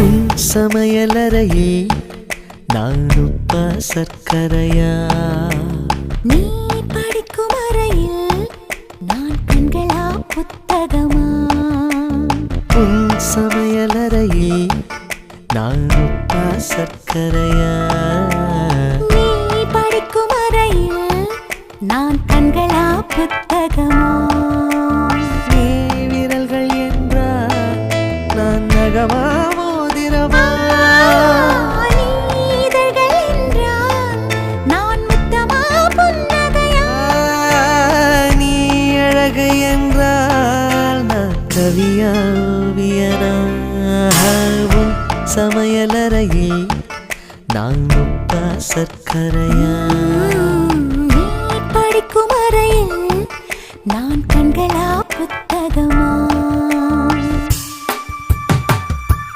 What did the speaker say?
உன் சமையலறையில் நான் உப்பா சர்க்கரையா? நீ படிக்கும் அறையில் நான் கண்களா புத்தகமா? உன் சமையலறையில் நான் உப்பா சர்க்கரையா? நீ படிக்கும் அறையில் நான் கண்களா புத்தகமா? நீ விரல்கள் என்றால் நான் நகமா மோதிரமா? நீ இதழ்கள் என்றால் நான் முத்தமா புன்னகையா? நீ அழகு என்றால் நான் கவியா ஓவியனா? உன் சமையலறையில் நான் உப்பா சர்க்கரையா? நீ படிக்கும் அறையில் நான் கண்களா